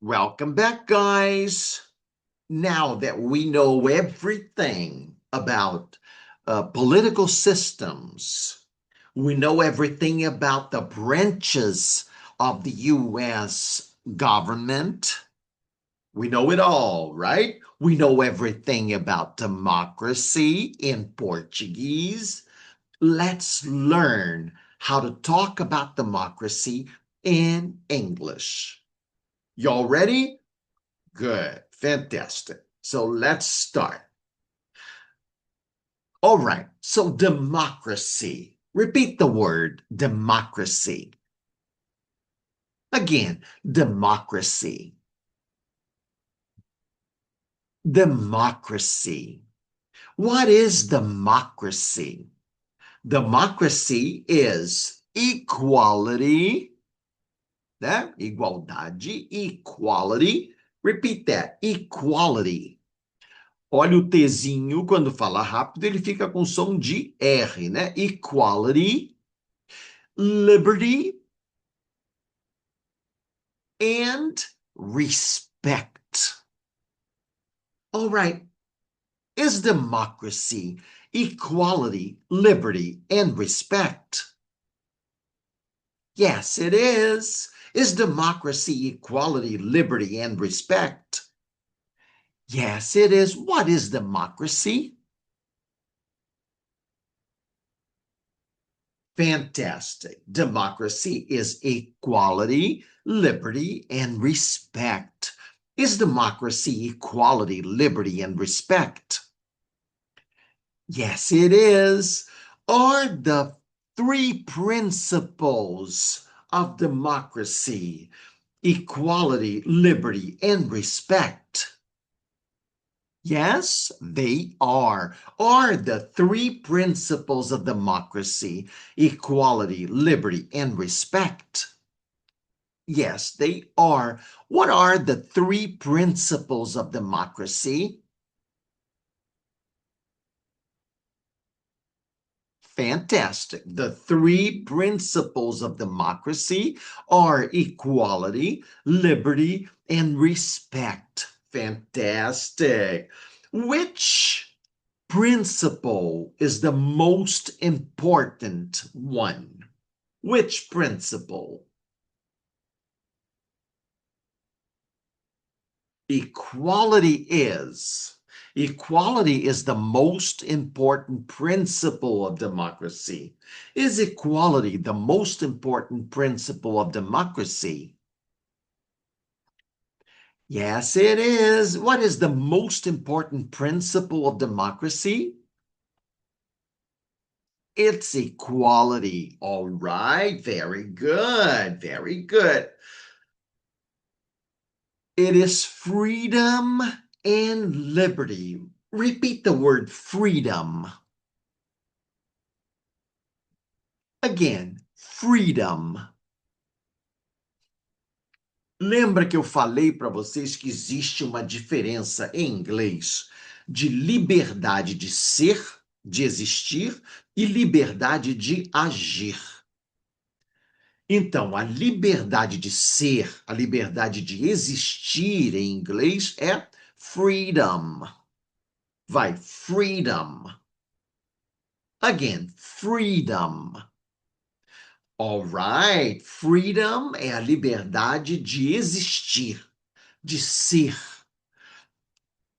Welcome back, guys. Now that we know everything about political systems, we know everything about the branches of the U.S. government. We know it all, right? We know everything about democracy in Portuguese. Let's learn how to talk about democracy in English. Y'all ready? Good. Fantastic. So let's start. All right. So democracy. Repeat the word democracy. Again, democracy. Democracy. What is democracy? Democracy is equality, né? Igualdade, equality. Repeat that. Equality. Olha o Tzinho, quando fala rápido, ele fica com som de R, né? Equality, liberty, and respect. All right. Is democracy, equality, liberty, and respect? Yes, it is. Is democracy, equality, liberty, and respect? Yes, it is. What is democracy? Fantastic. Democracy is equality, liberty, and respect. Is democracy, equality, liberty, and respect? Yes, it is. Are the three principles of democracy equality, liberty, and respect? Yes, they are. Are the three principles of democracy equality, liberty, and respect? Yes, they are. What are the three principles of democracy? Fantastic. The three principles of democracy are equality, liberty, and respect. Fantastic. Which principle is the most important one? Which principle? Equality is. Equality is the most important principle of democracy. Is equality the most important principle of democracy? Yes, it is. What is the most important principle of democracy? It's equality. All right, very good, very good. It is freedom and liberty. Repeat the word freedom. Again, freedom. Lembra que eu falei para vocês que existe uma diferença em inglês de liberdade de ser, de existir, e liberdade de agir. Então, a liberdade de ser, a liberdade de existir em inglês é freedom. Vai, freedom. Again, freedom. All right. Freedom é a liberdade de existir, de ser.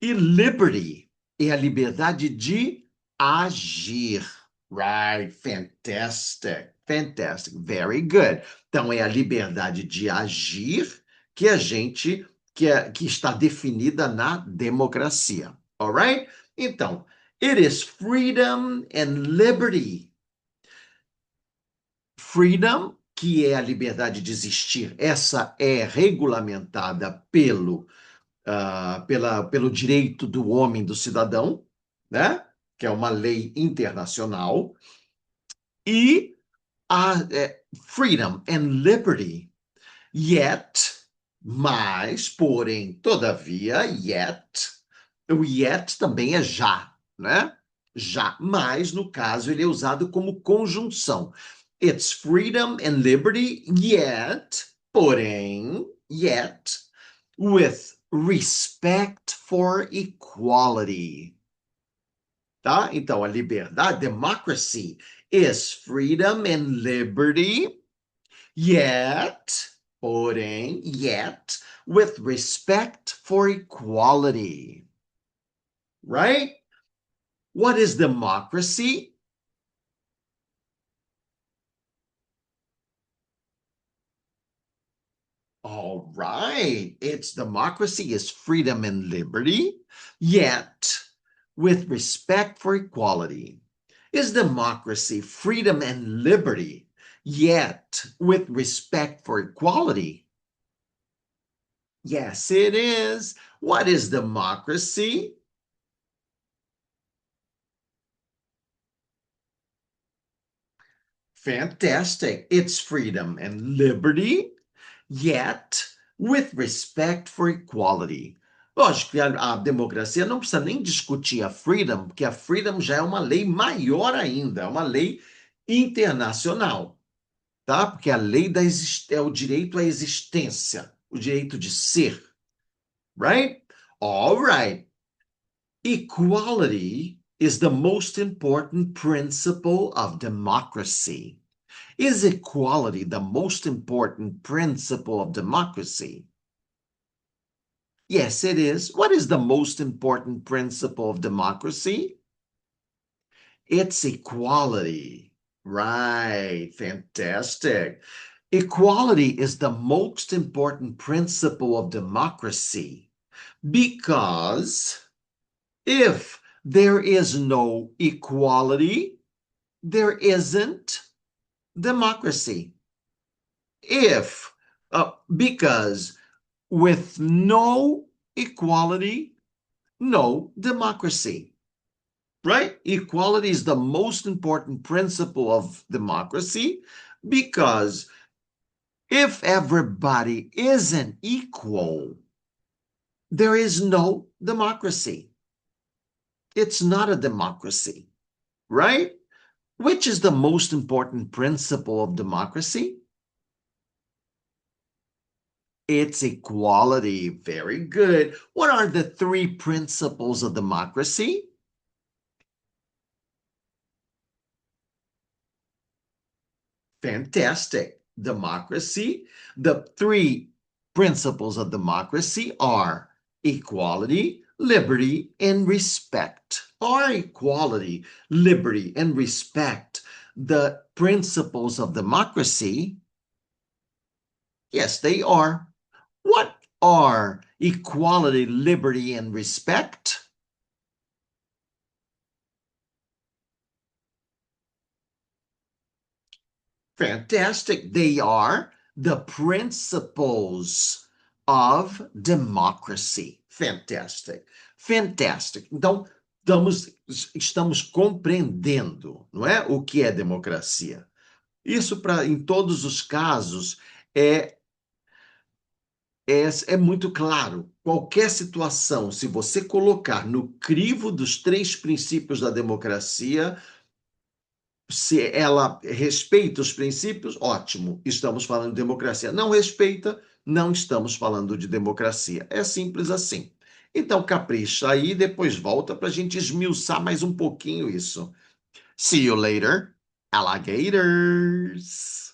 E liberty é a liberdade de agir. Right. Fantastic. Fantastic. Very good. Então, é a liberdade de agir que a gente, que está definida na democracia. All right? Então, it is freedom and liberty. Freedom, que é a liberdade de existir, essa é regulamentada pelo direito do homem, do cidadão, né? Que é uma lei internacional. E freedom and liberty, yet, mas, porém, todavia, yet, o yet também é já, né? Já, mas, no caso, ele é usado como conjunção. It's freedom and liberty, yet, porém, yet, with respect for equality. Tá? Então, a liberdade, democracy, is freedom and liberty, yet, porém, yet, with respect for equality. Right? What is democracy? All right. It's democracy is freedom and liberty, yet with respect for equality. Is democracy freedom and liberty, yet with respect for equality? Yes, it is. What is democracy? Fantastic. It's freedom and liberty, yet with respect for equality. Lógico que a democracia não precisa nem discutir a freedom, porque a freedom já é uma lei maior ainda, é uma lei internacional, tá? Porque a lei é o direito à existência, o direito de ser, right? All right. Equality is the most important principle of democracy. Is equality the most important principle of democracy? Yes, it is. What is the most important principle of democracy? It's equality. Right. Fantastic. Equality is the most important principle of democracy because if there is no equality, there isn't democracy. Because with no equality, no democracy, right? Equality is the most important principle of democracy because if everybody isn't equal, there is no democracy. It's not a democracy, right? Which is the most important principle of democracy? It's equality. Very good. What are the three principles of democracy? Fantastic. Democracy. The three principles of democracy are equality, liberty, and respect. Are equality, liberty, and respect the principles of democracy? Yes, they are. What are equality, liberty, and respect? Fantastic. They are the principles of democracy. Fantastic. Fantastic. Então, estamos compreendendo, não é, o que é democracia. Isso, em todos os casos, é muito claro. Qualquer situação, se você colocar no crivo dos três princípios da democracia, se ela respeita os princípios, ótimo, estamos falando de democracia. Não respeita, não estamos falando de democracia. É simples assim. Então, capricha aí, depois volta para a gente esmiuçar mais um pouquinho isso. See you later, alligators!